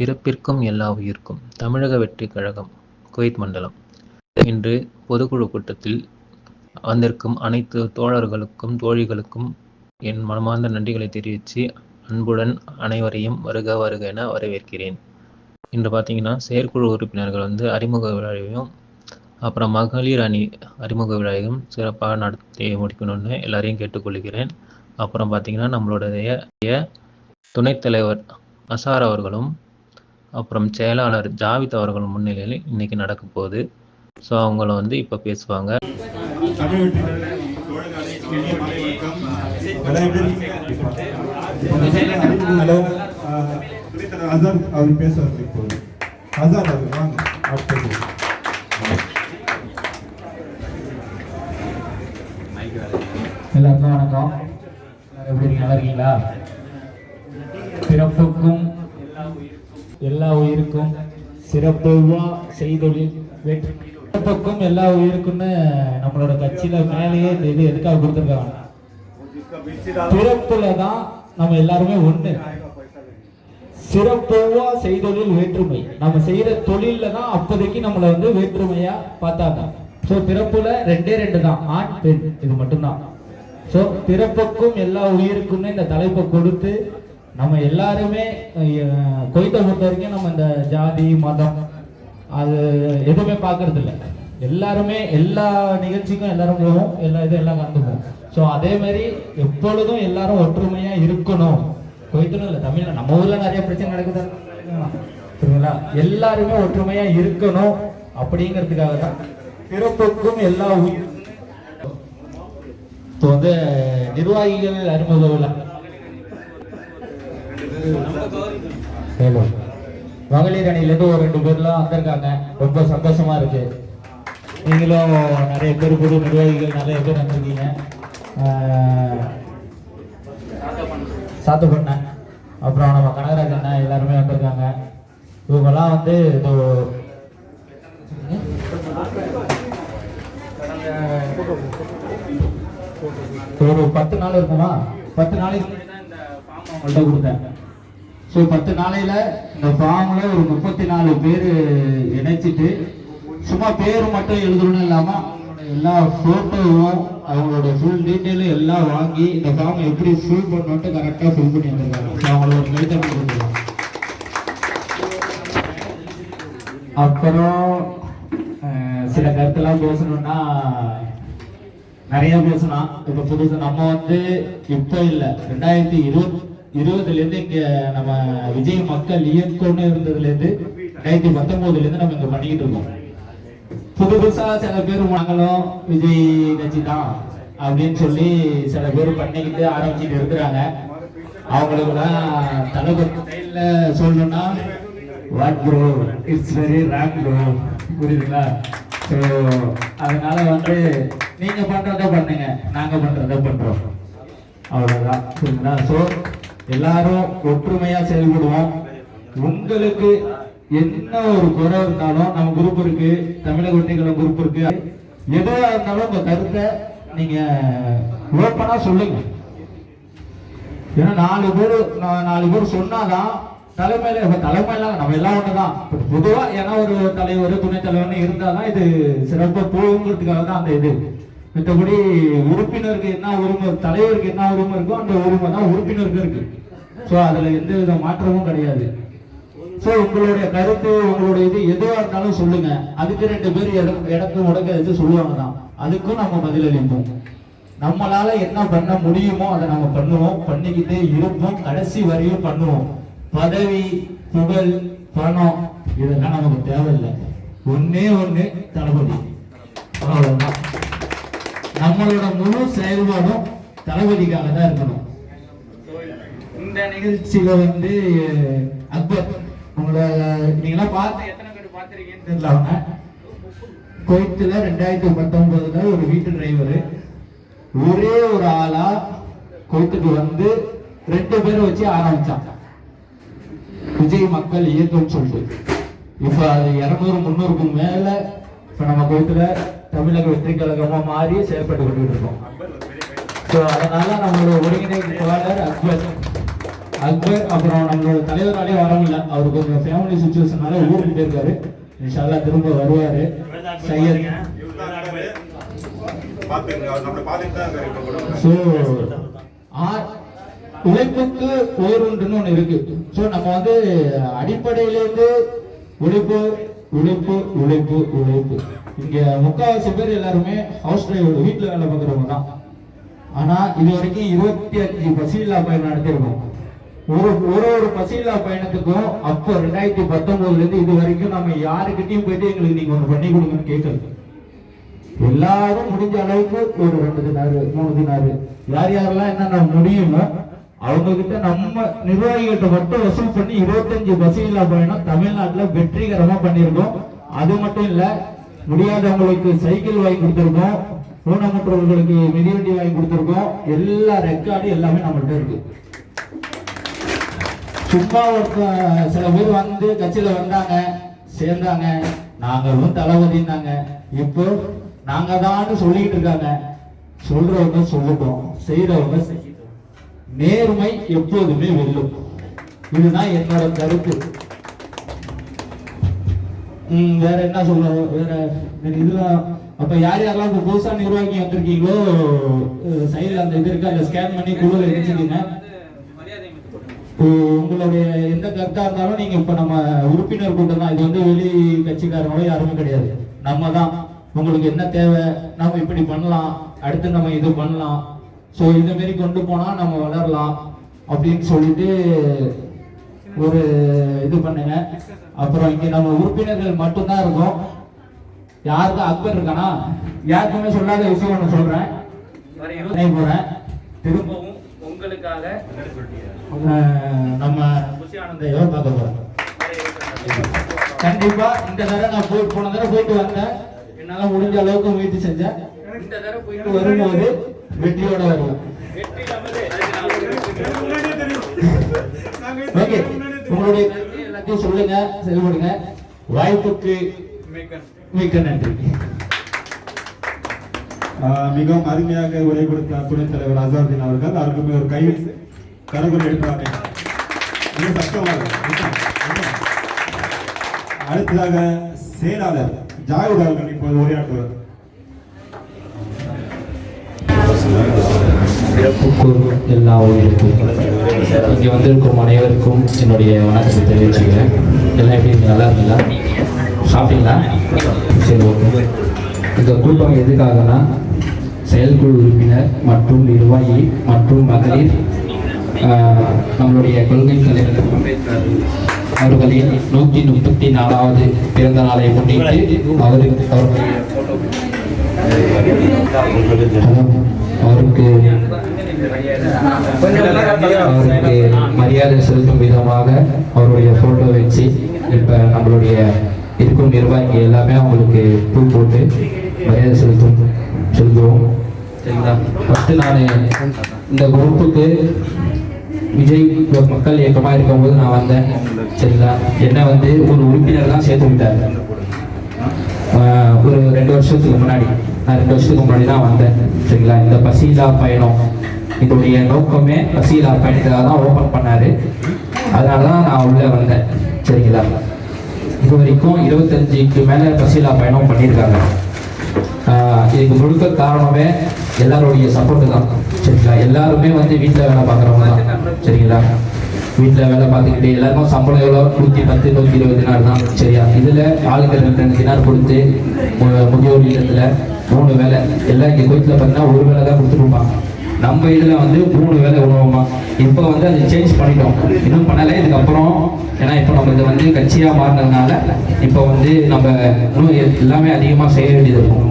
பிறப்பிற்கும் எல்லா உயிர்க்கும் தமிழக வெற்றிக் கழகம் குவைத் மண்டலம் இன்று பொதுக்குழு கூட்டத்தில் வந்திருக்கும் அனைத்து தோழர்களுக்கும் தோழிகளுக்கும் என் மனமார்ந்த நன்றிகளை தெரிவித்து அன்புடன் அனைவரையும் வருக வருக என வரவேற்கிறேன். இன்று பார்த்தீங்கன்னா செயற்குழு உறுப்பினர்கள் அறிமுக விழாவையும் அப்புறம் மகளிர் அணி அறிமுக விழாவையும் சிறப்பாக நடத்தி முடிக்கணும்னு எல்லாரையும் கேட்டுக்கொள்கிறேன். அப்புறம் பார்த்தீங்கன்னா நம்மளுடைய துணைத் தலைவர் அசார் அவர்களும் அப்புறம் செயலாளர் ஜாவித் அவர்கள் முன்னிலையில் இன்னைக்கு நடக்க போகுது. ஸோ அவங்கள இப்போ பேசுவாங்க. எல்லாருக்கும் வணக்கம். எப்படி நல்லா இருக்கீங்களா? பிறப்புக்கும் எல்லா உயிருக்கும் சிறப்புவா செய்தொழில் வெற்றி. பிறப்புக்கும் எல்லா உயிருக்கும்னு நம்மளோட கட்சியில மேலேயே இந்த இது எதுக்காக கொடுத்துருக்காங்க. பிறப்புல தான் நம்ம எல்லாருமே ஒண்ணு. சிறப்புவா செய்தொழில் வேற்றுமை. நம்ம செய்யற தொழில தான் அப்போதைக்கு நம்மள வேற்றுமையா பார்த்தாங்க. ஸோ பிறப்புல ரெண்டு தான், ஆண் பெண், இது மட்டும்தான். ஸோ பிறப்புக்கும் எல்லா உயிருக்கும்னு இந்த தலைப்பை கொடுத்து நம்ம எல்லாருமே குவைத்தை பொறுத்த வரைக்கும் நம்ம இந்த ஜாதி மதம் அது எதுவுமே பார்க்கறது இல்லை. எல்லாருமே எல்லா நிகழ்ச்சிக்கும் எல்லாரும் போவோம், எல்லா இதுவும் எல்லாம் கலந்துப்போம். ஸோ அதே மாதிரி எப்பொழுதும் எல்லாரும் ஒற்றுமையா இருக்கணும். குவைத்தும் இல்லை, தமிழ்ல நம்ம ஊர்ல நிறைய பிரச்சனை நடக்குது சரிங்களா. எல்லாருமே ஒற்றுமையா இருக்கணும் அப்படிங்கிறதுக்காக தான் பிறப்புக்கும் எல்லா உயிர். இப்போ நிர்வாகிகள் அறிமுக விழா மகளிர் அணியிலேருந்து ஒரு 2 பேர்லாம் வந்திருக்காங்க. ரொம்ப சந்தோஷமா இருக்கு. நீங்களும் நிறைய பேர் புது நிர்வாகிகள் நிறைய பேர் வந்திருக்கீங்க. சாத்து பண்ண அப்புறம் நம்ம கனகராஜ் அண்ணா எல்லாருமே வந்திருக்காங்க. இவங்கெல்லாம் ஒரு 10 நாள் இருக்குமா, 10 நாளைக்கு இந்த ஃபார்ம் அவங்கள்ட்ட கொடுத்தேன். ஸோ 10 நாளையில இந்த ஃபார்ம்ல ஒரு 34 பேர் இணைச்சிட்டு சும்மா பேர் மட்டும் எழுதணும்னு இல்லாம அவங்களோட எல்லா போட்டோவும் அவங்களோட ஃபுல் டீட்டெயிலும் எல்லாம் வாங்கி இந்த ஃபார்ம் எப்படி ஃபில் பண்ணணும்ட்டு கரெக்டாக ஃபில் பண்ணி வந்திருக்காங்க. அவங்கள ஒரு கைத்தட்டி கொடுத்துருக்காங்க. அப்புறம் சில கருத்தெல்லாம் பேசணும்னா நிறைய பேசலாம். இப்ப புதுசு நம்ம இப்ப இல்ல 2020 இங்க நம்ம விஜய் மக்கள் இயக்கம்னு இருந்ததுல இருந்து 2019 நம்ம இங்க பண்ணிக்கிட்டு இருக்கோம். புதுசா சில பேர் நாங்களும் விஜய் கட்சி தான் அப்படின்னு சொல்லி சில பேர் பண்ணிக்கிட்டு ஆரம்பிச்சுட்டு இருக்கிறாங்க. அவங்களுக்குலாம் தலைவர் ஸ்டைல்ல சொல்லணும்னா what bro, it's very wrong bro, புரியுதுங்களா? ஸோ அதனால நீங்க பண்றத பண்ணுங்க, நாங்க பண்றத பண்றோம், அவ்வளவுதான் சரிங்களா. ஸோ எல்லாரும் ஒற்றுமையா செயல்படுவோம். உங்களுக்கு என்ன ஒரு குறை இருந்தாலும் நம்ம குரூப் இருக்கு, தமிழக வெற்றிக்கழகம் குரூப் இருக்கு. எதுவா இருந்தாலும் உங்க கருத்தை நீங்க ஓப்பனா சொல்லுங்க. ஏன்னா 4 பேர் சொன்னாதான் தலைமையில நம்ம எல்லாம் ஒண்ணுதான். பொதுவா ஏன்னா ஒரு தலைவர் துணைத் தலைவர் இருந்தாதான் இது சிறப்பா போகுங்கிறதுக்காக தான் அந்த இது. மற்றபடி உறுப்பினருக்கு என்ன உரிமை, தலைவருக்கு என்ன உரிமை இருக்கோ அந்த உரிமை தான் உறுப்பினருக்கு இருக்கு. ஸோ அதுல எந்த வித மாற்றமும் கிடையாது. ஸோ உங்களுடைய கருத்து உங்களுடைய இது எதுவா இருந்தாலும் சொல்லுங்க. அதுக்கு 2 பேர் இடக்கு முடக்க எடுத்து சொல்லுவாங்க தான், அதுக்கும் நம்ம பதிலளிப்போம். நம்மளால என்ன பண்ண முடியுமோ அதை நம்ம பண்ணுவோம், பண்ணிக்கிட்டே இருப்போம், கடைசி வரையும் பண்ணுவோம். பதவி, புகழ், பணம் இதெல்லாம் நமக்கு தேவையில்லை. ஒண்ணே ஒண்ணு தளபதி, அவ்வளவுதான். நம்மளோட முழு செயல்பாடும் தளபதிக்காக தான் இருக்கணும். இந்த நிகழ்ச்சியில அக்பர் உங்களை நீங்களாம் பார்த்து எத்தனை பேர் பார்த்திருக்கீங்கன்னு தெரியல. அவங்க குவைத்துல 2019 ஒரு வீட்டு டிரைவர் ஒரே ஒரு ஆளா குவைத்துக்கு 2 பேரை வச்சு ஆரம்பிச்சான் விஜய் மக்கள் இயக்கம் சொல்லிட்டு. இப்ப அது 200-300க்கும் மேல இப்ப நம்ம குவைத்துல தமிழக வெற்றி கழகமா மாறி செயல்பட்டு கொண்டு இருக்கோம். அதனால நம்மளோட ஒருங்கிணைப்பாளர் அக்பர் அக்பர் அப்புறம் நம்மளோட தலைவராலே வர முடியல, அவருக்கு கொஞ்சம் ஃபேமிலி சுச்சுவேஷனால ஊருக்கு போயிருக்காரு. இன்ஷால்லா திரும்ப வருவாரு. சையத் ஸோ உழைப்புக்கு ஓருன்னு ஒன்று இருக்கு. ஸோ நம்ம வந்து அடிப்படையிலேருந்து உழைப்பு உழைப்பு உழைப்பு உழைப்பு. இங்க முக்கால்வாசி பேர் எல்லாருமே ஹவுஸ் டிரைவர், வீட்டில் வேலை பார்க்குறவங்க தான். ஆனா இது வரைக்கும் 25 பசியில்லா பயணம் நடத்திருக்கோம். ஒரு பசியில்லா பயணத்துக்கும் அப்போ 2019 இருந்து இது வரைக்கும் நம்ம யாருக்கிட்டையும் போயிட்டு எங்களுக்கு நீங்க ஒண்ணு பண்ணி கொடுங்கன்னு கேட்கறது. எல்லாரும் முடிஞ்ச அளவுக்கு ஒரு 2 தினாரு 3 தினாரு யார் யாரெல்லாம் என்னென்ன முடியுமோ அவங்க கிட்ட நம்ம நிர்வாகிகள்கிட்ட மட்டும் வசூல் பண்ணி 25 பசியில்லா பயணம் தமிழ்நாட்டுல வெற்றிகரமா பண்ணியிருக்கோம். அது மட்டும் இல்ல, முடியாதவங்களுக்கு சைக்கிள் வாங்கி கொடுத்துருக்கோம், ஊனமுற்றவர்களுக்கு மிதிவண்டி வாங்கி கொடுத்துருக்கோம். எல்லா ரெக்கார்டும் எல்லாமே நம்மள்ட்ட இருக்கு. சும்மா சில பேர் வந்து கட்சியில வந்தாங்க சேர்ந்தாங்க, நாங்களும் தளபதினாங்க, இப்போ நாங்க தான் சொல்லிக்கிட்டு இருக்காங்க. சொல்றவங்க சொல்லட்டும், செய்யறவங்க செய்யட்டும். நேர்மை எப்போதுமே வெல்லும். இதுதான் என்னோட கருத்து. வேற என்ன சொல்ல, வேற இதுல அப்ப யார் யாரெல்லாம் புதுசா நிர்வாகி வந்திருக்கீங்களோ சைட்ல அந்த இது இருக்கு, அதை ஸ்கேன் பண்ணி குழுவில் இணைச்சிக்கீங்க. உங்களுடைய எந்த கருத்தா இருந்தாலும் நீங்க இப்ப நம்ம உறுப்பினர் கூட்டம் தான், இது வந்து வெளி கட்சிக்காரங்களோ யாருமே கிடையாது, நம்ம தான். உங்களுக்கு என்ன தேவை, நம்ம இப்படி பண்ணலாம், அடுத்து நம்ம இது பண்ணலாம், ஸோ இந்த மாரி கொண்டு போனா நம்ம வளரலாம் அப்படின்னு சொல்லிட்டு ஒரு இது பண்ணுங்க. அப்புறம் இங்க நம்ம உறுப்பினர்கள் மட்டும்தான் இருக்கோம். யாருக்கும் அக்பர் இருக்கானா, யாருக்குமே சொல்லாத விஷயம் ஒன்று சொல்றேன், போறேன். திரும்பவும் உங்களுக்காக நம்ம குஷி ஆனந்தையோ பார்க்க போறோம். கண்டிப்பா இந்த தடவை நான் போன தடவை போயிட்டு வந்தேன், என்னால முடிஞ்ச அளவுக்கு முயற்சி செஞ்சேன். இந்த தடவை போயிட்டு வரும்போது வெற்றியோட வருவோம். ஓகே, உங்களுடைய எல்லாத்தையும் சொல்லுங்க, செயல்படுங்க. வாய்ப்புக்கு மிக்க நன்றி. மிகவும் அருமையாக உரை கொடுத்த துணைத் தலைவர் அசாருதீன் அவர்கள், அவருக்கு ஒரு கை கரகுறை எடுப்பாங்க. அடுத்ததாக செயலாளர் ஜாகுட் அவர்கள் இப்போது உரையாற்றுவார். எல்லா ஊழியருக்கும் இங்கே வந்திருக்கும் அனைவருக்கும் என்னுடைய வணக்கத்தை தெரிவிச்சுக்கிறேன். எல்லாம் எப்படி நல்லா இருக்குங்களா, சாப்பிட்டீங்களா? சரி, ஓகே. இந்த கூட்டம் எதுக்காகனா செயற்குழு உறுப்பினர் மற்றும் நிர்வாகி மற்றும் மகளிர் நம்மளுடைய கொள்கை தலைவர் அம்பேத்கர் அவர்களின் 134வது பிறந்த நாளை முன்னிட்டு அவருக்கு மரியாதை செலுத்தும் விதமாக அவருடைய போட்டோ வச்சு இப்போ நம்மளுடைய இருக்கும் நிர்வாகி எல்லாமே அவங்களுக்கு பூ போட்டு மரியாதை செலுத்துவோம். சரிங்களா? ஃபஸ்ட்டு நான் இந்த குரூப்புக்கு விஜய் மக்கள் இயக்கமாக இருக்கும்போது நான் வந்தேன். சரிங்களா? என்னை வந்து ஒரு உறுப்பினர் தான் சேர்த்து விட்டார். ஒரு 2 வருஷத்துக்கு முன்னாடி, நான் 2 வருஷத்துக்கு முன்னாடி தான் வந்தேன். சரிங்களா? இந்த பசியில்லா பயணம், இதோடைய நோக்கமே பசியில்லா பயணத்துக்காக தான் ஓப்பன் பண்ணாரு. அதனால தான் நான் உள்ளே வந்தேன். சரிங்களா? இது வரைக்கும் 25க்கு மேலே பசியில்லா பயணம் பண்ணியிருக்காங்க. இதுக்கு முழுக்க காரணமே எல்லாருடைய சப்போர்ட்டு தான். சரிங்களா? எல்லாருமே வந்து வீட்டில் வேலை பார்க்குறவங்க தான். சரிங்களா? வீட்டில் வேலை பார்த்துக்கிட்டு எல்லாருக்கும் சம்பளம் எவ்வளோ, 110 120 தினார் தான். சரியா? இதில் ஆளுக்கு 2 தினார் கொடுத்து முதியோர் இல்லத்தில் 3 வேலை, எல்லாம் இங்கே கோயத்தில் பார்த்தீங்கன்னா 1 வேலை தான் கொடுத்துருப்பாங்க. நம்ம இதில் வந்து 3 வேலை உணவுமா. இப்போ வந்து அதை சேஞ்ச் பண்ணிட்டோம், இன்னும் பண்ணலை இதுக்கப்புறம். ஏன்னா இப்போ நம்ம இதை வந்து கட்சியாக மாறினதுனால இப்போ வந்து நம்ம இன்னும் எல்லாமே அதிகமாக செய்ய வேண்டியது இருக்கும்.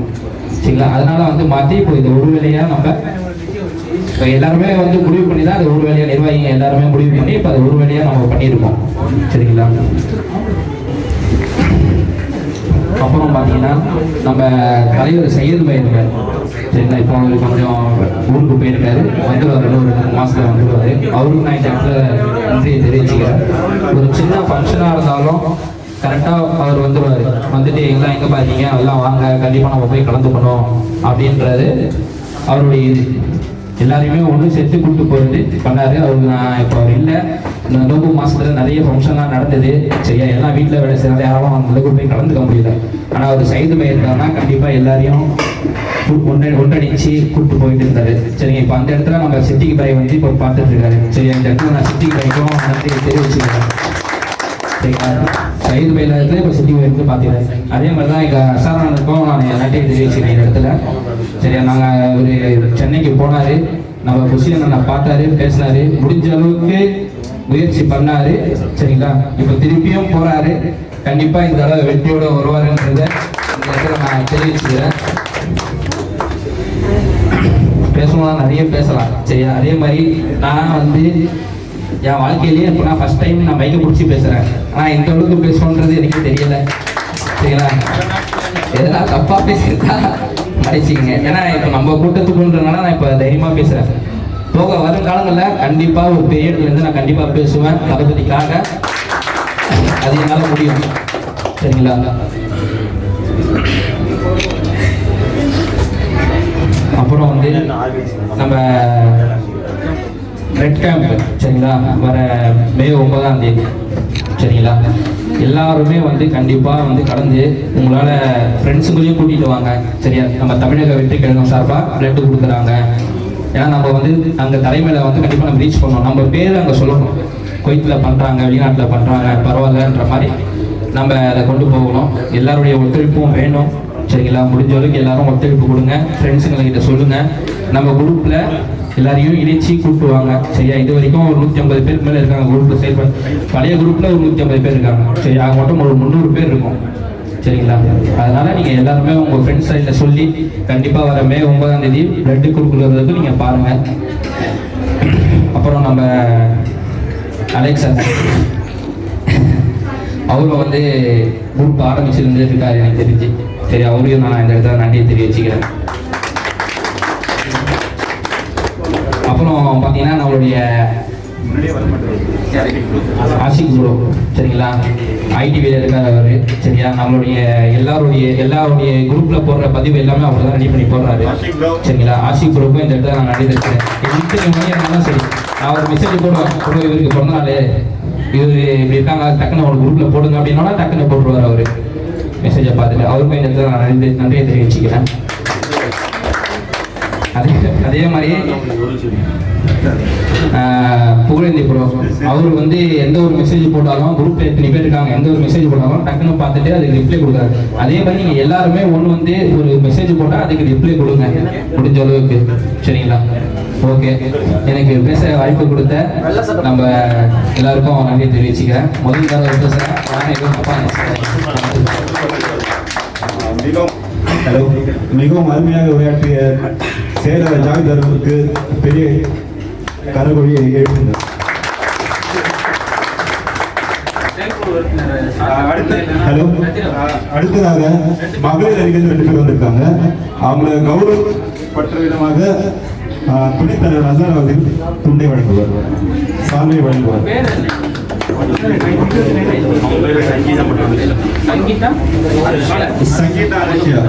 சரிங்களா? அதனால வந்து மாற்றி இப்போ இந்த ஒரு வேலையாக நம்ம இப்போ எல்லாருமே வந்து முடிவு பண்ணி தான் அது ஒரு வேலையாக, நிர்வாகிங்க எல்லாருமே முடிவு பண்ணி இப்போ அது ஒரு வேலையாக நம்ம பண்ணியிருக்கோம். சரிங்களா? அப்புறம் பார்த்தீங்கன்னா நம்ம தலைவர் சையது பையன், சரிங்களா, இப்போ அவங்களுக்கு கொஞ்சம் ஊருக்கு போயிருக்காரு, வந்துடுவார், 2 மாதத்தில் வந்துடுவார். அவருக்கு நான் இந்த இடத்துல நன்றி தெரிவிச்சுக்கிறேன். ஒரு சின்ன ஃபங்க்ஷனாக இருந்தாலும் கரெக்டாக அவர் வந்துடுவார். வந்துட்டு எல்லாம் எங்கே பார்த்தீங்க, எல்லாம் வாங்க, கண்டிப்பாக நம்ம போய் கலந்துக்கணும் அப்படின்றது அவருடைய இது. எல்லாரையுமே ஒன்று சேர்த்து கூப்பிட்டு போகிறது பண்ணார். அவர் நான் இப்போ அவர் இல்லை, இந்த நோம்பு மாதத்தில் நிறைய ஃபங்க்ஷன்லாம் நடந்தது. சரியா, எல்லாம் வீட்டில் வேலை செய்யறதால யாரும் அந்த அளவுக்கு போய் கலந்துக்க முடியல. ஆனால் அவர் சைடு பயிர்ந்தாருன்னா கண்டிப்பாக எல்லாரையும் ஒன்றடிச்சு கூப்பிட்டு போயிட்டு இருந்தாரு. சரிங்க, இப்போ அந்த இடத்துல நம்ம சித்திக்கு பாய் வந்து இப்போ பார்த்துட்டு இருக்காரு. சரியா, இந்த இடத்துல நான் சித்திக்கு பாய்க்கும் நன்றி தெரிவிச்சுக்கிறேன். சரிங்களா, சைடு பயில இடத்துல இப்போ சித்தி பாய்க்கு பார்த்துக்கிறேன். அதே மாதிரி தான் எங்கள் அசாரனுக்கும் நான் நன்றி தெரிவிச்சுக்கிறேன் இந்த இடத்துல. சரியா, நாங்கள் ஒரு சென்னைக்கு போனார், நம்ம கொஸ்டின் நான் பார்த்தாரு, பேசினாரு, முடிஞ்ச அளவுக்கு முயற்சி பண்ணாரு. சரிங்களா, இப்போ திருப்பியும் போறாரு. கண்டிப்பாக இந்த அளவு வெற்றியோட வருவாருன்றத இந்த இடத்துல நான் தெரிவிச்சுக்கிறேன். பேசணும்னா நிறைய பேசலாம். சரியா, அதே மாதிரி நான் வந்து என் வாழ்க்கையிலேயே இப்போ நான் ஃபர்ஸ்ட் டைம் நான் மைக்கை பிடிச்சி பேசுகிறேன். ஆனால் இந்த அளவுக்கு பேசணுன்றது எனக்கு தெரியல. சரிங்களா, எதனா தப்பாக பேசியிருக்கா மறைச்சிக்கங்க. ஏன்னா இப்போ நம்ம கூட்டத்துக்குன்றதுனால நான் இப்போ தைரியமாக பேசுகிறேன். போக வரும் காலங்களில் கண்டிப்பாக ஒரு பெரிய இடத்துலேருந்து நான் கண்டிப்பாக பேசுவேன் தளபதிக்காக. அது என்னால் முடியும். சரிங்களா, அப்புறம் வந்து நம்ம ரெட் கேம்ப் சரிங்களா, வர மே 9ஆம் தேதி சரிங்களா, எல்லாருமே வந்து கண்டிப்பாக வந்து கலந்து உங்களால் ஃப்ரெண்ட்ஸுங்களையும் கூட்டிகிட்டு வாங்க. சரியா, நம்ம தமிழக வெற்றி கழகம் சார்பாக பிளட்டு கொடுக்குறாங்க. ஏன்னா நம்ம வந்து அங்கே தலைமையில் வந்து கண்டிப்பாக நம்ம ரீச் பண்ணணும். நம்ம பேர் அங்கே சொல்லணும், குவைத்தில் பண்ணுறாங்க, வெளிநாட்டில் பண்ணுறாங்க, பரவாயில்லன்ற மாதிரி நம்ம அதை கொண்டு போகணும். எல்லாருடைய ஒத்துழைப்பும் வேணும். சரிங்களா, முடிஞ்ச வரைக்கும் எல்லாரும் ஒத்துழைப்பு கொடுங்க. ஃப்ரெண்ட்ஸுங்கள்கிட்ட சொல்லுங்கள், நம்ம குரூப்பில் எல்லாரையும் இணைச்சி கூப்பிடுவாங்க. சரியா, இது வரைக்கும் ஒரு 150 பேருக்கு மேலே இருக்காங்க குரூப்பில் செயல்பட. பழைய குரூப்பில் ஒரு 150 பேர் இருக்காங்க. சரி, ஆக மட்டும் ஒரு 300 பேர் இருக்கும். சரிங்களா, அதனால நீங்கள் எல்லாருமே உங்கள் ஃப்ரெண்ட்ஸ் சைடில் சொல்லி கண்டிப்பாக வர மே 9ஆம் தேதி பிளட்டு கொடுக்குறதுக்கு நீங்கள் பாருங்கள். அப்புறம் நம்ம அலெக்ஸ் அவரும் வந்து குரூப் ஆரம்பிச்சிருந்து இருக்காரு எனக்கு தெரிஞ்சு. சரி, அவரையும் நான் இந்த இடத்துல நன்றியை தெரிவிச்சுக்கிறேன். அப்புறம் பார்த்தீங்கன்னா நம்மளுடைய ஆஷிக் ப்ரோ சரிங்களா, ஐடிவியில் இருக்கார் அவர். சரியா, நம்மளுடைய எல்லாருடைய குரூப்பில் போடுற பதிவு எல்லாமே அவர் தான் ரெடி பண்ணி போடுறாரு. சரிங்களா, ஆஷிக் ப்ரோக்கும் இந்த இடத்துல நான் நன்றி தெரிவிக்கிறேன். எத்தனை மணி இருந்தாலும் சரி, நான் ஒரு மெசேஜ் போடுவேன், இவருக்கு பிறந்தநாள் இவர் இப்படி இருக்காங்க, டக்குன்னு ஒரு குரூப்பில் போடுங்க அப்படின்னா டக்குன்னு போட்டுருவார் அவர் மெசேஜை பார்த்துட்டு. அவருக்கும் இந்த இடத்துல நான் நன்றியை தெரிவிச்சுக்கிறேன். அதே மாதிரி புகழேந்தி ப்ரோ அவர் வந்து எந்த ஒரு மெசேஜ் போட்டாலும் குரூப்ல எத்தனை பேர் இருக்காங்க, எந்த ஒரு மெசேஜ் போட்டாலும் டக்குன்னு பார்த்துட்டு அதுக்கு ரிப்ளை கொடுக்குறாரு. அதே மாதிரி நீங்கள் எல்லாருமே ஒன்று வந்து ஒரு மெசேஜ் போட்டால் அதுக்கு ரிப்ளை கொடுங்க முடிஞ்ச அளவுக்கு. சரிங்களா, ஓகே, எனக்கு பேச வாய்ப்பு கொடுத்த நம்ம எல்லாருக்கும் நன்றி தெரிவிச்சுக்கிறேன். முதல் தடவை பேசுகிறேன், நான் எதுவும் தப்பா மிகவும் அருமையாக உரையாற்றிய சேலம் ஜாவித் அவர்களுக்கு பெரிய கரகொழியை எழுப்பினார். அடுத்ததாக மகளிர் அணிகள் 2 பேர் வந்திருக்காங்க. அவங்களை கௌரவப்பட்ட விதமாக துணைத் தலைவர் அசார் அவர்கள் துண்டை வழங்குவார், சால்வை வழங்குவார். சங்கீதா அலட்சியா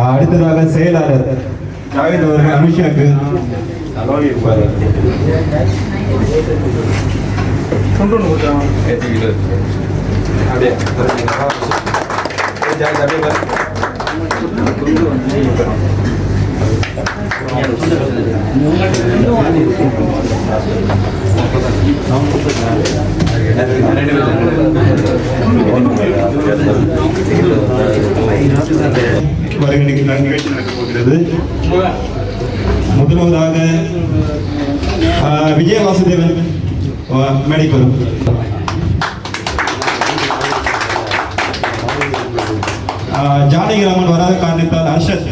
அடுத்ததாக செயலாளர் ஜாவேத் அவர்கள் அனுஷாக்கு நிகழ்ச்சி நடக்கப் போகிறது. முதலாவதாக விஜய வாசுதேவன் மேடைக்கு வரும். ஜானகிராமன் வராத காரணத்தால் அஷ்ரப்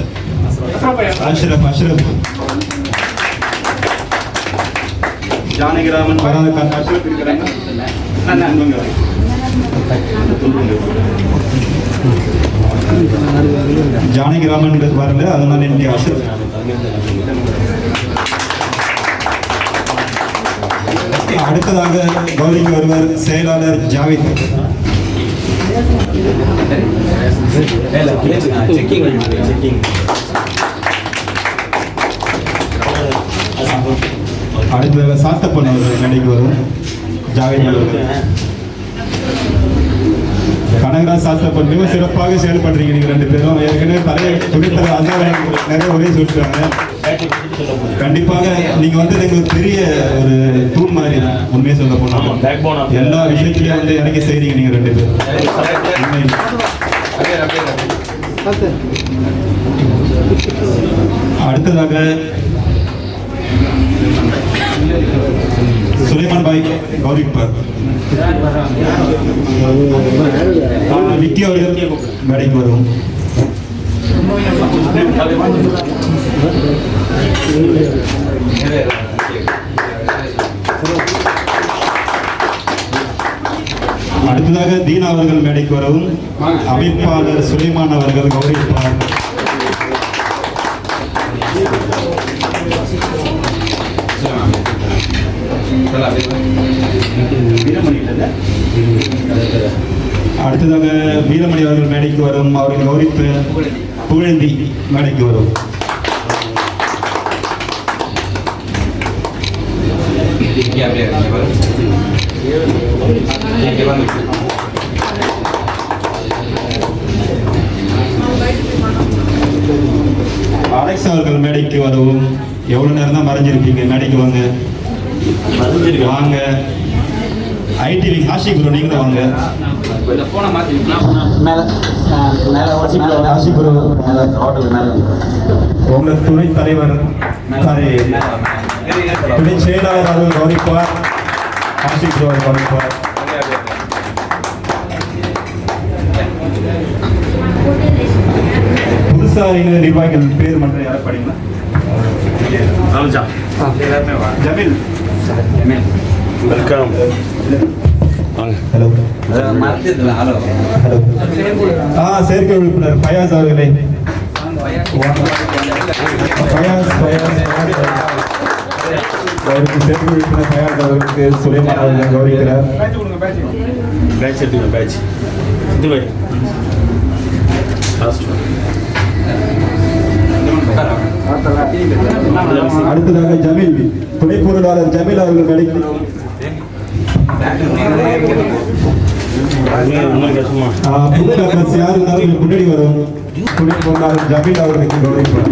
ஜானகிராமன் வராத காரணத்தால் இருக்கிறாங்க. ஜானகிராமன் வரல, அதனால என்னுடைய அஷ்ரப் அடுத்ததாக கௌரவிக்கு வருவர் செயலாளர் ஜாவித். அடுத்ததாக சாத்தப்பன் அவர்கள் மேடைக்கு வரும். ஜாவித் அவர்கள். கனகராஜ் சாஸ்திரப்பன் மிக சிறப்பாக செயல்படுறீங்க நீங்க ரெண்டு பேரும். ஏற்கனவே துணைத்தலை நிறைய உரையை சொல்லிட்டாங்க. கண்டிப்பாக நீங்க வந்து எங்களுக்கு பெரிய ஒரு தூண் மாதிரி தான் உண்மையை சொல்ல போனா. எல்லா விஷயத்திலையும் வந்து இறங்கி செய்றீங்க நீங்க ரெண்டு பேரும். அடுத்ததாக சுலைமான் பாய் கௌரிப்பார். விக்கி அவர்கள் மேடைக்கு வரும். அடுத்ததாக தீனா அவர்கள் மேடைக்கு வரவும். அமைப்பாளர் சுலைமான் அவர்கள் கௌரிப்பார். அடுத்ததாக வீரமணி அவர்கள் மேடைக்கு வரும். அவர்கள் கௌரிப்பு புகழேந்தி மேடைக்கு வரும். அலெக்ஸ் அவர்கள் மேடைக்கு வரவும். எவ்வளவு நேரம் தான் மறைஞ்சிருப்பீங்க, மேடைக்கு வாங்க. வாங்க. ஐடிவி காஷி குரு நீங்களும் வாங்க. உங்க துணை தலைவர் துணை செயலாளர் அவர்கள் கவனிப்பார். காஷி குரு அவர்கள் கவனிப்பார். புதுசா நிர்வாகிகள் பேர் மட்டும் யாரை படிங்களா? ஜமீல். வெல்கம். ஹலோ. செயற்கை உறுப்பினர் ஃபயாஸ் அவர்களே. செயற்கை உறுப்பினர் ஃபயாஸ் அவர்களுக்கு சுலைமான் அவர்கள் கௌரவிக்கிறார். அடுத்ததாக ஜமீல் துணை பொருளாளர் ஜமீல் அவர்கள் மேடைக்கு. யார் இருந்தாலும் முன்னாடி வரும். துணை பொருளாளர் ஜமீல் அவர்களுக்கு கௌரவிப்பார்.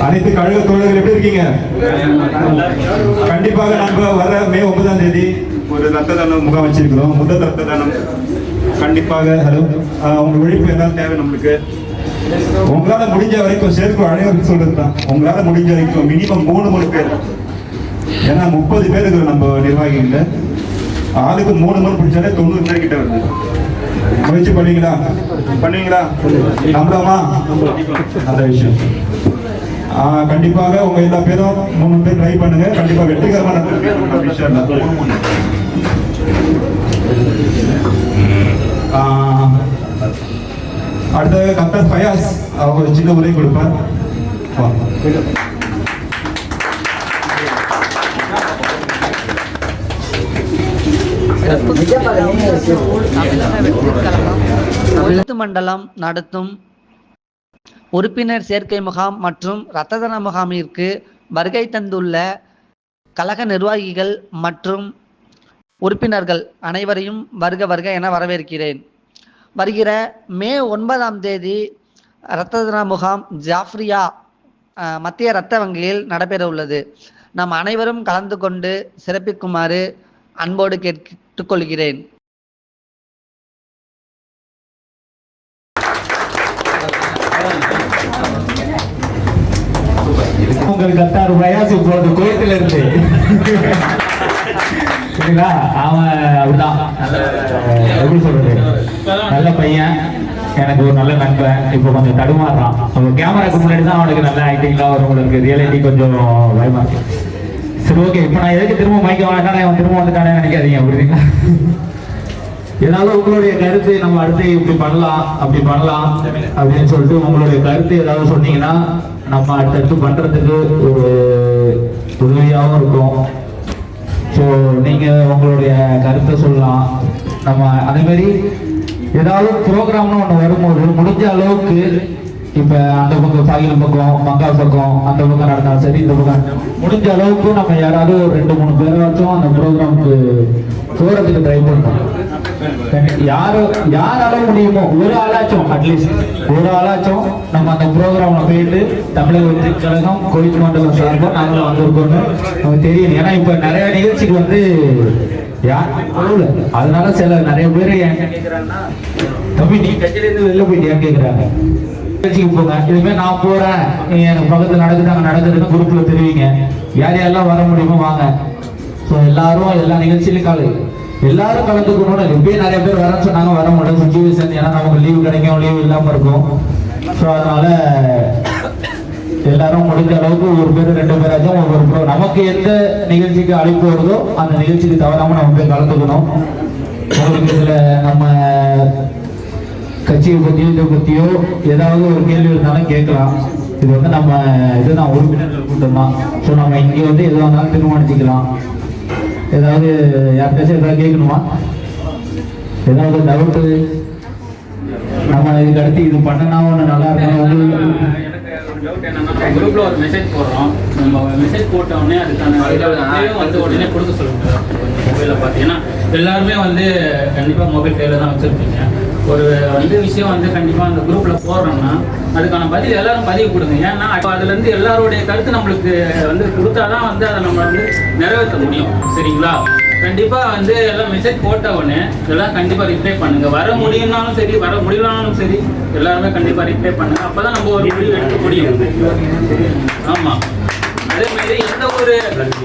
அனைத்து கழக தோழர்கள் எப்படி இருக்கீங்க? கண்டிப்பாக நம்ம வர மே 9ஆம் தேதி ஒரு ரத்த தானம் முகாம் வச்சிருக்கிறோம். முதல் ரத்த தானம் கண்டிப்பாக. ஹலோ, உங்க உழைப்பு என்ன தேவை நம்மளுக்கு? உங்களால முடிஞ்ச வரைக்கும் சேர்ப்பு அனைவருக்கு சொல்றது தான். உங்களால முடிஞ்ச வரைக்கும் மினிமம் 3 பேர், ஏன்னா 30 பேர் இருக்கிற நம்ம நிர்வாகிகள். ஆளுக்கு 3 மணி பிடிச்சாலே 90 பேர் கிட்ட வருது. முயற்சி பண்ணுவீங்களா? நம்பலாமா? அந்த விஷயம் கண்டிப்பாக உங்க எல்லா பேரும் 3 பேர் ட்ரை பண்ணுங்க. கண்டிப்பா வெற்றிகரமான விஷயம். அடுத்த டாக்டர் ஃபயாஸ் அவர் சின்ன உரை கொடுப்பார். மண்டலம் நடத்தும் உறுப்பினர் சேர்க்கை முகாம் மற்றும் இரத்த தான முகாமிற்கு வருகை தந்துள்ள கழக நிர்வாகிகள் மற்றும் உறுப்பினர்கள் அனைவரையும் வருக வருக என வரவேற்கிறேன். வருகிற மே 9ஆம் தேதி இரத்த தான முகாம் ஜாஃப்ரியா மத்திய இரத்த வங்கியில் நடைபெற உள்ளது. நாம் அனைவரும் கலந்து கொண்டு சிறப்பிக்குமாறு அன்போடு கேட்டுக்கொள்கிறேன். உங்கள் கத்தார் வயசு போது கோயத்துல இருந்து அவன் அப்படிதான் எப்படி சொல்றது, நல்ல பையன். எனக்கு ஒரு நல்ல நண்பன். இப்போ கொஞ்சம் தடுமாறுறான். அவன் கேமராக்கு முன்னாடி தான் அவனுக்கு நல்ல ஆக்டிங்லாம் வரும். உங்களுக்கு ரியாலிட்டி கொஞ்சம் பயமா இருக்கு. சரி, ஓகே. இப்போ நான் எதுக்கு திரும்ப மைக்க வாங்கிட்டானே, அவன் திரும்ப வந்துட்டானே நினைக்காதீங்க, புரியுதுங்களா? ஏதாவது உங்களுடைய கருத்து, நம்ம அடுத்து இப்படி பண்ணலாம் அப்படி பண்ணலாம் அப்படின்னு சொல்லிட்டு உங்களுடைய கருத்து ஏதாவது சொன்னீங்கன்னா நம்ம அடுத்தடுத்து பண்றதுக்கு ஒரு உதவியாகவும் இருக்கும். ஸோ நீங்கள் உங்களுடைய கருத்தை சொல்லலாம். நம்ம அதேமாரி ஏதாவது ப்ரோக்ராம்னு ஒன்று வரும்போது முடிஞ்ச அளவுக்கு இப்போ அந்த பக்கம் சாகில் பக்கம் மங்கால் பக்கம் அந்த பக்கம் நடந்தாலும் சரி, இந்த பக்கம் முடிஞ்ச அளவுக்கு நம்ம யாராவது ஒரு 2-3 பேராச்சும் அந்த ப்ரோக்ராமுக்கு போகிறதுக்கு ட்ரை பண்ணணும். யாரால முடியுமோ ஒரு ஆளாச்சும், அட்லீஸ்ட் ஒரு ஆளாச்சும் நம்ம அந்த ப்ரோக்ராம்ல போயிட்டு தமிழக வெற்றி கழகம் கோயில் மண்டலம் சார்பாக நாங்களும் வந்திருக்கோம்னு நமக்கு தெரியும். ஏன்னா இப்ப நிறைய நிகழ்ச்சிக்கு வந்து அதனால சில நிறைய பேர் ஏன் கேட்கிறாங்கன்னா, தம்பி நீ கட்சியிலேருந்து வெளில போயிட்டு கேட்கிறாங்க. நிகழ்ச்சிக்கு போங்க, இதுமாதிரி நான் போறேன், எனக்கு பக்கத்தில் நடக்குதுன்னு குரூப்ல தெரிவிங்க. யார் யாரெல்லாம் வர முடியுமோ வாங்க. ஸோ எல்லாரும் எல்லா நிகழ்ச்சியிலும் எல்லாரும் கலந்துக்கணும்னு இப்பயும் நிறைய பேர் வரேன்னு சொன்னாங்க, வர முடியும் சுச்சுவேஷன். ஏன்னா நமக்கு லீவு கிடைக்கும், லீவு இல்லாமல் இருக்கும். ஸோ அதனால எல்லாரும் முடிஞ்ச அளவுக்கு ஒரு பேர் 2 பேராச்சும் ஒவ்வொரு நமக்கு எந்த நிகழ்ச்சிக்கு அழைப்பு வருதோ அந்த நிகழ்ச்சிக்கு தவறாம நம்ம போய் கலந்துக்கணும். உங்களுக்கு இதில் நம்ம கட்சியை பற்றியோ இதை பற்றியோ ஏதாவது ஒரு கேள்வி இருந்தாலும் கேட்கலாம். இது வந்து நம்ம இதுதான் உறுப்பினர்கள் கூட்டம் தான். ஸோ நம்ம இங்கே வந்து எதுவாக இருந்தாலும் தீர்மானிச்சுக்கலாம். ஏதாவது யார்கிட்ட ஏதாவது கேட்கணுமா? ஏதாவது டவுட்டு? நம்ம இதுக்கு அடுத்து இது பண்ணனா ஒன்று நல்லா இருக்கணும். எனக்கு ஒரு டவுட் என்னன்னா, நம்ம குரூப்ல ஒரு மெசேஜ் போடுறோம். நம்ம மெசேஜ் போட்ட உடனே அதுக்கான வந்து உடனே கொடுக்க சொல்லுங்க. மொபைலில் பார்த்தீங்கன்னா எல்லாருமே வந்து கண்டிப்பாக மொபைல் கையில் தான் வச்சுருப்பீங்க. ஒரு விஷயம் வந்து கண்டிப்பாக அந்த குரூப்பில் போடுறோம்னா அதுக்கான பதில் எல்லாரும் பதிவு கொடுங்க. ஏன்னா அதுலேருந்து எல்லாருடைய கருத்து நம்மளுக்கு கொடுத்தாதான் அதை நம்ம நிறைவேற்ற முடியும். சரிங்களா? கண்டிப்பாக எல்லாம் மெசேஜ் போட்ட உடனே எல்லாம் கண்டிப்பாக ரிப்ளை பண்ணுங்க. வர முடியும்னாலும் சரி, வர முடியலனாலும் சரி, எல்லாருமே கண்டிப்பாக ரிப்ளை பண்ணுங்க. அப்போதான் நம்ம ஒரு முடிவு எடுக்க முடியும். ஆமாம். அதேமாரி எந்த ஒரு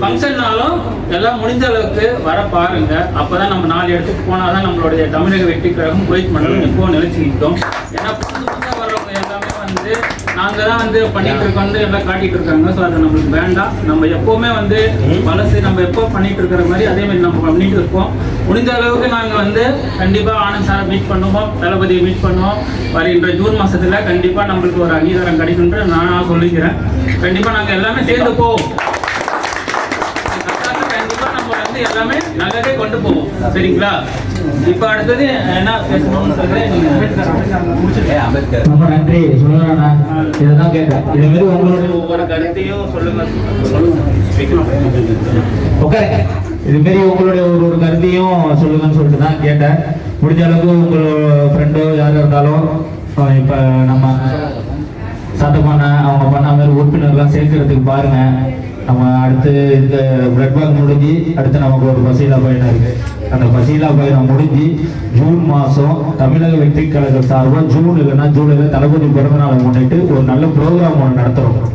ஃபங்க்ஷன்னாலும் எல்லாம் முடிஞ்ச அளவுக்கு வர பாருங்க. அப்போதான் நம்ம 4 இடத்துக்கு போனாதான் நம்மளுடைய தமிழக வெற்றி கழகம் கோயில் மண்டலம் எப்போ நிலைச்சு நிற்கும். ஏன்னா புதுசாக வர்றவங்க எல்லாமே நாங்கள் தான் பண்ணிட்டு இருக்கோம், எல்லாம் காட்டிட்டு இருக்காங்க. ஸோ அதை நம்மளுக்கு வேண்டாம். நம்ம எப்போவுமே வளர்ச்சி நம்ம எப்போ பண்ணிட்டு இருக்கிற மாதிரி அதே மாதிரி நம்ம பண்ணிட்டு இருக்கோம். முடிஞ்ச அளவுக்கு நாங்கள் கண்டிப்பாக ஆனந்த் சாரை மீட் பண்ணுவோம், தளபதியை மீட் பண்ணுவோம். வருகின்ற ஜூன் மாதத்தில் கண்டிப்பாக நம்மளுக்கு ஒரு அங்கீகாரம் கிடைக்குன்ற நான் சொல்லிக்கிறேன். கண்டிப்பாக நாங்கள் எல்லாமே சேர்ந்து போவோம். கண்டிப்பாக நம்ம எல்லாமே நல்லதே கொண்டு போவோம். சரிங்களா? இப்ப அடுத்தது என்ன பேசணும்னு சொல்றேன். ரொம்ப நன்றி. இதுதான் கேட்டேன். இது மாதிரி உங்களுடைய ஒவ்வொரு கருத்தையும் சொல்லுங்க. உட்காருங்க. இது மாரி உங்களுடைய ஒரு கருத்தையும் சொல்லுங்கன்னு சொல்லிட்டு தான் கேட்டேன். முடிஞ்ச அளவுக்கு உங்களோட ஃப்ரெண்டோ யார் இருந்தாலும் இப்போ நம்ம சட்டை பண்ண அவங்க பண்ண மாதிரி உறுப்பினர்லாம் சேர்க்கறதுக்கு பாருங்க. நம்ம அடுத்து இந்த பிளட் பேங்க் முடிஞ்சு அடுத்து நமக்கு ஒரு பசீலா பயணம் இருக்கு. அந்த பசீலா பயணம் முடிஞ்சு ஜூன் மாதம் தமிழக வெற்றி கழக சார்பாக ஜூன் இல்லைன்னா ஜூலையில் தளபதி பிறந்தநாளை முன்னிட்டு ஒரு நல்ல ப்ரோக்ராம் ஒன்று நடத்துகிறோம்.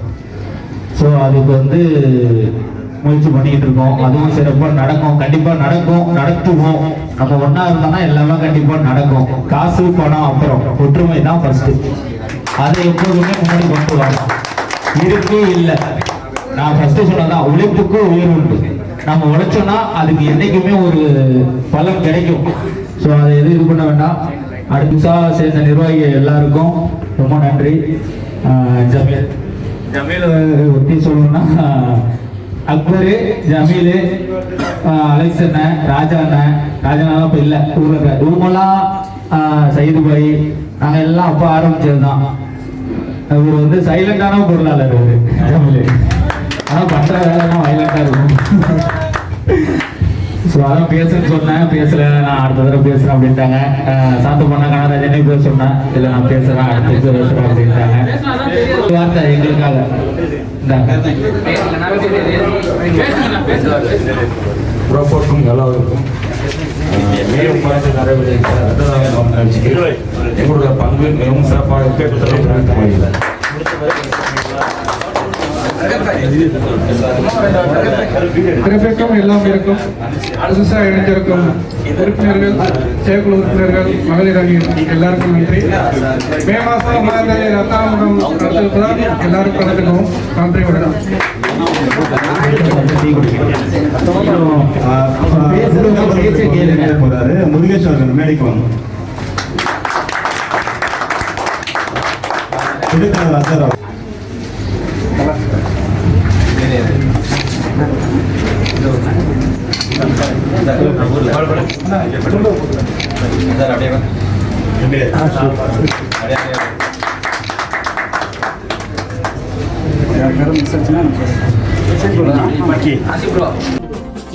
ஸோ அதுக்கு முயற்சி பண்ணிக்கிட்டு இருக்கோம். அதுவும் சிறப்பாக நடக்கும், கண்டிப்பாக நடக்கும், நடத்துவோம். நம்ம ஒன்றா இருந்தோம்னா எல்லாமே கண்டிப்பாக நடக்கும். காசு பணம் அப்புறம் ஒற்றுமை தான் ஃபர்ஸ்ட். அதை எப்போதுமே முன்னாடி கொண்டு வரணும். இருக்கு இல்லை, நான் ஃபர்ஸ்ட் சொன்னதான் உழைப்புக்கு உயர்வு உண்டு. நம்ம உழைச்சோம்னா அதுக்கு என்னைக்குமே ஒரு பலன் கிடைக்கும். ஸோ அதை எதுவும் இது பண்ண வேண்டாம். அடுத்ததாக சேர்ந்த நிர்வாகிகள் எல்லாருக்கும் ரொம்ப நன்றி. ஜமீல் ஒட்டி சொல்லணும்னா அக்பரு, ஜமீலு, அலெக்ஸ் அண்ணன், ராஜா அண்ணன், ராஜானாலும் இப்போ இல்லை ஊரில் இவங்கெல்லாம், சைது பாய், நாங்கள் எல்லாம் அப்போ ஆரம்பிச்சது தான். இவர் சைலண்டான பொருளாளர் ஜமீல். ஆனால் பண்ணுற வேலைலாம் வயலண்டாக இருக்கும். ஸோ அதான் பேசுன்னு சொன்னேன், பேசல, நான் அடுத்த தடவை பேசுகிறேன் அப்படின்ட்டாங்க. சாத்து பண்ண கனராஜனே பேச சொன்னேன், இல்லை நான் பேசுகிறேன் அடுத்த பேசுகிறேன் அப்படின்ட்டாங்க. வார்த்தை எங்களுக்காக புறப்போக்கும் எல்லாருக்கும் மேலும் பார்த்து நிறைவேற்ற எங்களுடைய பங்கு மிகவும் சிறப்பாக கேட்டுக்கொள்ள பிறப்பிற்கும் எல்லாம் இருக்கும் புதுசாக இணைந்திருக்கும் உறுப்பினர்கள், செயற்குழு உறுப்பினர்கள், மகளிர் அணி எல்லாருக்கும் நன்றி. மே மாதம் மகளிர் ரத்தாமுகம் நடத்துவதால் எல்லாரும் கலந்துக்கவும். நன்றி, வணக்கம். போறாரு முருகேஷ் அவர்கள் மேடைக்கு வாங்க.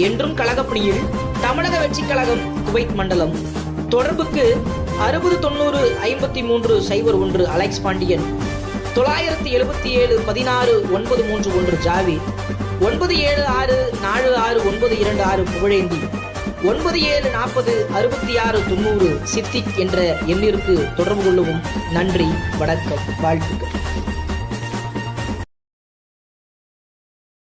என்றும் கழகப்பணியில் தமிழக வெற்றி கழகம் குவைத் மண்டலம். தொடர்புக்கு 60 90 53 01 அலெக்ஸ் பாண்டியன், 977 16 931 ஜாவித், 976 46 926 புகழேந்தி, 97 40 66 90 சித்திக் என்ற எண்ணிற்கு தொடர்பு கொள்ளவும். நன்றி, வணக்கம், வாழ்த்துக்கள்.